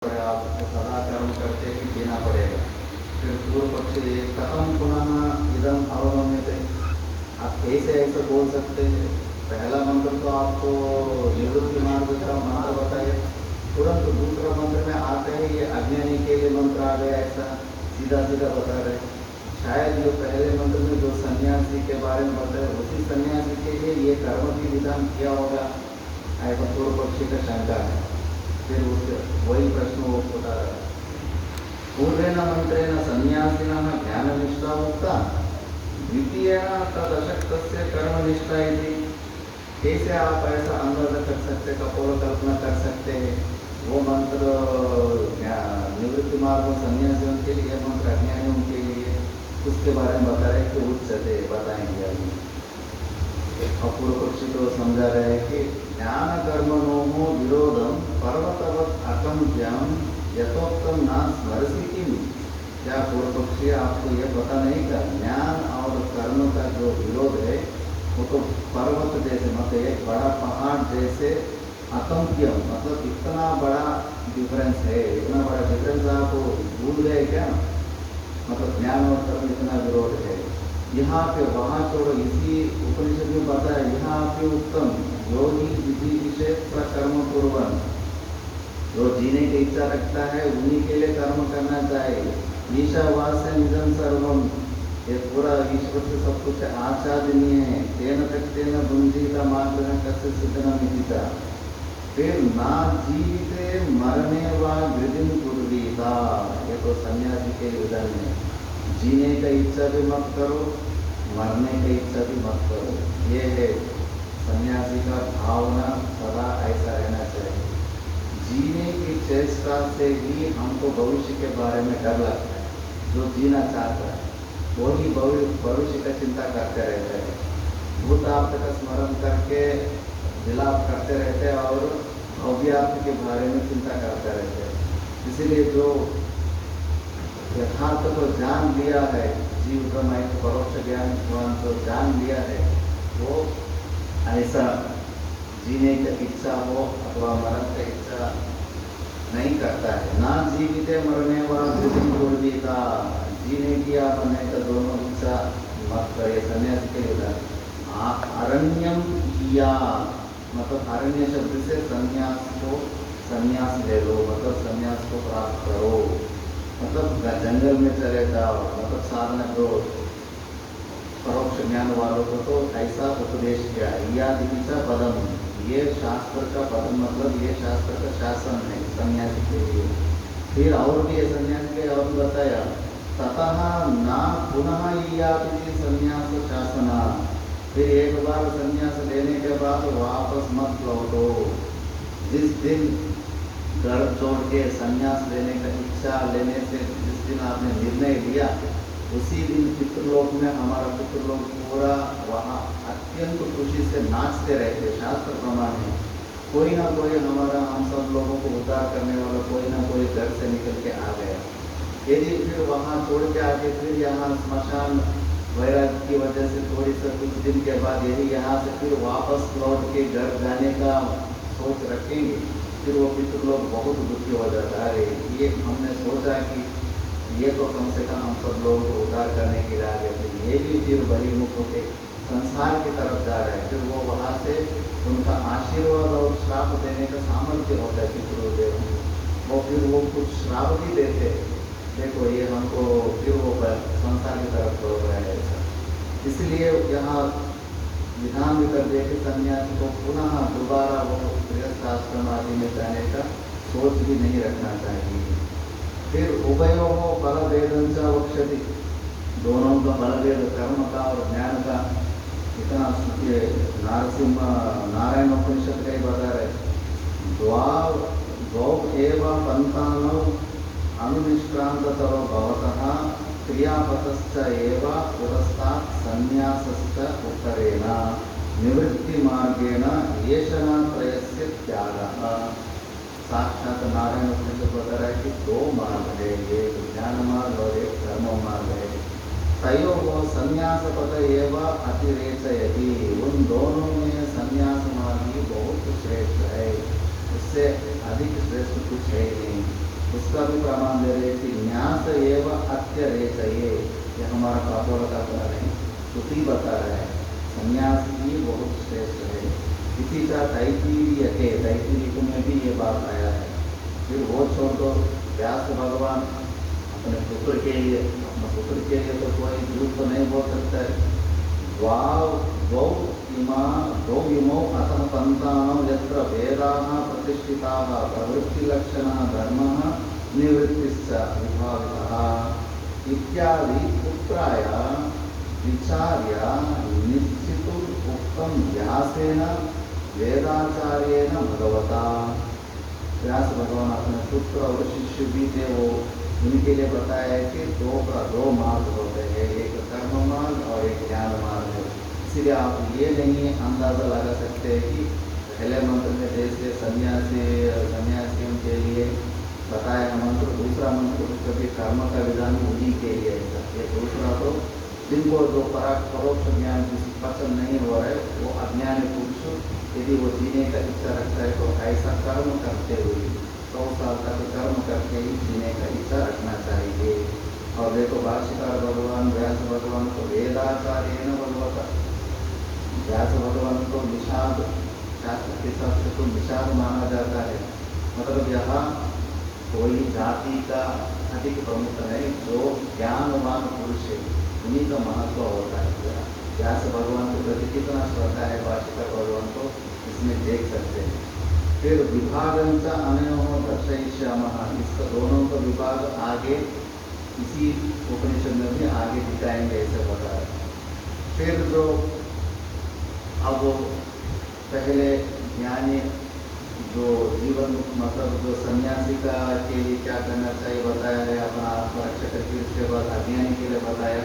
आप सदा कर्म करके ही जीना पड़ेगा। फिर पूर्व पक्षी कथम पुनः इदम अवगम्यते, आप कैसे ऐसे बोल सकते हैं? पहला मंत्र तो आपको निवृत्ति मार्ग का मंत्र बताया, तुरंत दूसरा मंत्र में आते ही ये अज्ञानी के लिए मंत्र आ गया, ऐसा सीधा सीधा बता रहे। शायद जो पहले मंत्र में जो सन्यासी के बारे में बताया, उसी सन्यासी के लिए ये कर्म की विधान किया होगा, ऐसा पूर्व पक्षी का शंका है। फिर उसके वही प्रश्न वो बता रहा है, पूर्वेण मंत्रेण सन्यासिनः ज्ञाननिष्ठा उक्ता, द्वितीयेण तदशक्तस्य कर्मनिष्ठा इति। कैसे आप ऐसा अंदाजा कर सकते, कपोल कल्पना कर सकते हैं? वो मंत्र निवृत्ति मार्ग सन्यासियों के लिए, मंत्र अज्ञानियों के लिए, उसके बारे में बता रहे कि उच्चते बताएंगे अभी। पूर्व पक्षी को समझा रहे हैं कि ज्ञान कर्मणों विरोधम पर्वतवत अकंप्यम यथोक्तम ना स्मरसी। क्या पूर्व पक्षी आपको यह पता नहीं का ज्ञान और कर्म का जो विरोध है वो तो पर्वत जैसे, मतलब एक बड़ा पहाड़ जैसे, अकंप्यम मतलब इतना बड़ा डिफरेंस है। इतना बड़ा डिफरेंस आप भूल गए क्या? मतलब ज्ञान और कर्म इतना विरोध है। यहाँ पे वहाँ छोड़ो, इसी उपनिषद में पता है, यहाँ पे उत्तम योगी विधि विशेष कर्म पूर्वन, जो जीने की इच्छा रखता है उन्हीं के लिए कर्म करना चाहिए। ईशावास्य निधन सर्वम, ये पूरा ईश्वर से सब कुछ आच्छादनीय है। तेन तेन बुंजीता मार्ग कस्य सिद्धन मिथिता। फिर ना जीविते मरने व वृद्धि पूर्वीता, ये तो सन्यासी के विधान है। जीने का इच्छा भी मत करो, मरने की इच्छा भी मत करो। ये है सन्यासी का भावना, सदा ऐसा रहना चाहिए। जीने की चेष्टा से ही हमको भविष्य के बारे में डर लगता है। जो जीना चाहता है वही भविष्य का चिंता करते रहते हैं। भूतार्थ का स्मरण करके विलाप करते रहते हैं और भव्यार्थ के बारे में चिंता करते रहते हैं। इसीलिए जो यथार्थ को जान लिया है, जीव ब्रह्म एक परोक्ष ज्ञान तो जान लिया है, वो ऐसा जीने की इच्छा हो अथवा मरण की इच्छा नहीं करता है। ना जीविते मरने वाला वृद्धि पूर्वीता, जीने की या मरने का दोनों इच्छा मत करिए। सन्यासी के लिए अरण्यम किया, मतलब अरण्य शब्द से संन्यास ले लो, मतलब संन्यास को प्राप्त करो, मतलब जंगल में चले जाओ, मतलब साधना करो। परोक्ष ज्ञान वालों को तो ऐसा उपदेश किया। याद पदम, ये शास्त्र का पदम मतलब ये शास्त्र का शासन है सन्यासी के लिए। फिर और भी सन्यासी के और बताया, ततः ना पुनः याति संन्यास शासना। फिर एक बार संन्यास लेने के बाद वापस मत लौटो। जिस दिन घर छोड़ के संन्यास लेने का इच्छा लेने से जिस दिन आपने निर्णय लिया, उसी दिन पितृलोक में हमारा पितृलोक पूरा वहाँ अत्यंत खुशी से नाचते रहते। शास्त्र प्रमाण है, कोई ना कोई हमारा, हम सब लोगों को उद्धार करने वाला कोई ना कोई घर से निकल के आ गया। यदि फिर वहाँ छोड़ के आके फिर यहाँ स्मशान वैराग्य की वजह से थोड़ी सा कुछ दिन के बाद यदि यहाँ से फिर वापस लौट के घर जाने का सोच रखेंगे, फिर वो पितृलोक बहुत दुखी हो जाता है। ये हमने सोचा कि ये तो कम से कम हम सब लोगों को उद्धार करने के लिए आ गए थे, ये भी फिर बहिर्मुख होके संसार की तरफ जा रहे हैं। फिर वो वहाँ से उनका आशीर्वाद और श्राप देने का सामर्थ्य होता है पितृदेव, वो फिर वो कुछ श्राप भी देते, देखो ये हमको फिर वो संसार की तरफ छोड़ रहे हैं। इसलिए यहाँ विधान भी कर दिया कि सन्यासी को पुनः दोबारा वो गृहस्थ आश्रम आदि में जाने का सोच भी नहीं रखना चाहिए। फिर उभयो हो बल वेदन च वक्षति, दोनों का बल वेद, कर्म का और ज्ञान का इतना नारसिंह नारायण उपनिषद का ही बता रहे। द्वौ एव पंथानौ अनुनिष्क्रांततरो भवतः क्रियापतश्च एव पुरस्तात् संन्यासश्च उत्तरेण निवृत्ति मार्गेण येषणात्रयस्य त्यागः। साक्षात नारायण उपनिषद बता रहा है कि दो मार्ग है, एक ज्ञान मार्ग और एक कर्म मार्ग है। तयोः संन्यास पद एव अतिरेचयति, उन दोनों में संन्यास मार्ग ही बहुत श्रेष्ठ है, उससे अधिक श्रेष्ठ कुछ है ही नहीं। उसका भी प्रमाण दे रहे कि न्यास एवं अत्यरेचये, ये हमारा कापोड़ का बना नहीं, श्रुति बता रहा है संन्यास ही बहुत श्रेष्ठ है। इसी का तैत्तिरीय के तैत्तिरीय में भी ये बात आया है। फिर वो छोड़ दो, व्यास भगवान अपने पुत्र के लिए, अपने पुत्र के लिए तो कोई झूठ तो नहीं बोल सकता है। द्वौ इमौ अतः संतानौ यत्र वेदाः प्रतिष्ठिताः प्रवृत्तिलक्षणः धर्मः निवृत्तिश्च विभावितः इत्यादि पुत्राय विचार्य निश्चितुम् उक्तं व्यासेन वेदाचार्येण भगवता। व्यास भगवान अपने पुत्र और शिष्य भी थे, वो उनके लिए बताया है कि दो मार्ग होते हैं, एक कर्म मार्ग और एक ज्ञान मार्ग है। इसलिए आप ये नहीं अंदाज़ा लगा सकते हैं कि पहले मंत्र में जैसे सन्यासियों के लिए बताया मंत्र, दूसरा मंत्र कभी कर्म का विधान उन्हीं के लिए है। ये दूसरा तो जिनको जो परोक्ष ज्ञान जिसकी पसंद नहीं हो रहा है, वो अज्ञानी पुरुष यदि वो जीने का इच्छा रखता है तो ऐसा कर्म करते हुए 100 साल तक कर्म करके ही जीने का इच्छा रखना चाहिए। और देखो भाष्यकार भगवान व्यास भगवान को वेदाचार्य भगवता, व्यास भगवान को निषाद, शास्त्र के हिसाब से तो निषाद माना जाता है। मतलब यहाँ कोई जाति का अधिक प्रमुख है, जो ज्ञानवान पुरुष है उन्हीं का महत्व होता है। व्यास भगवान के प्रति कितना श्रद्धा है भाष्यकार भगवान को इसमें देख सकते हैं। फिर विभागंच अनयोः दर्शयिष्यामः, इसका दोनों का विभाग आगे इसी उपनिषद में भी आगे दिखाएंगे, ऐसे बताया। फिर जो अब पहले ज्ञानी जो जीवन मतलब जो सन्यासी का के लिए क्या करना चाहिए बताया है, अपना आत्मरक्षा करके, उसके बाद अज्ञानी के लिए बताया।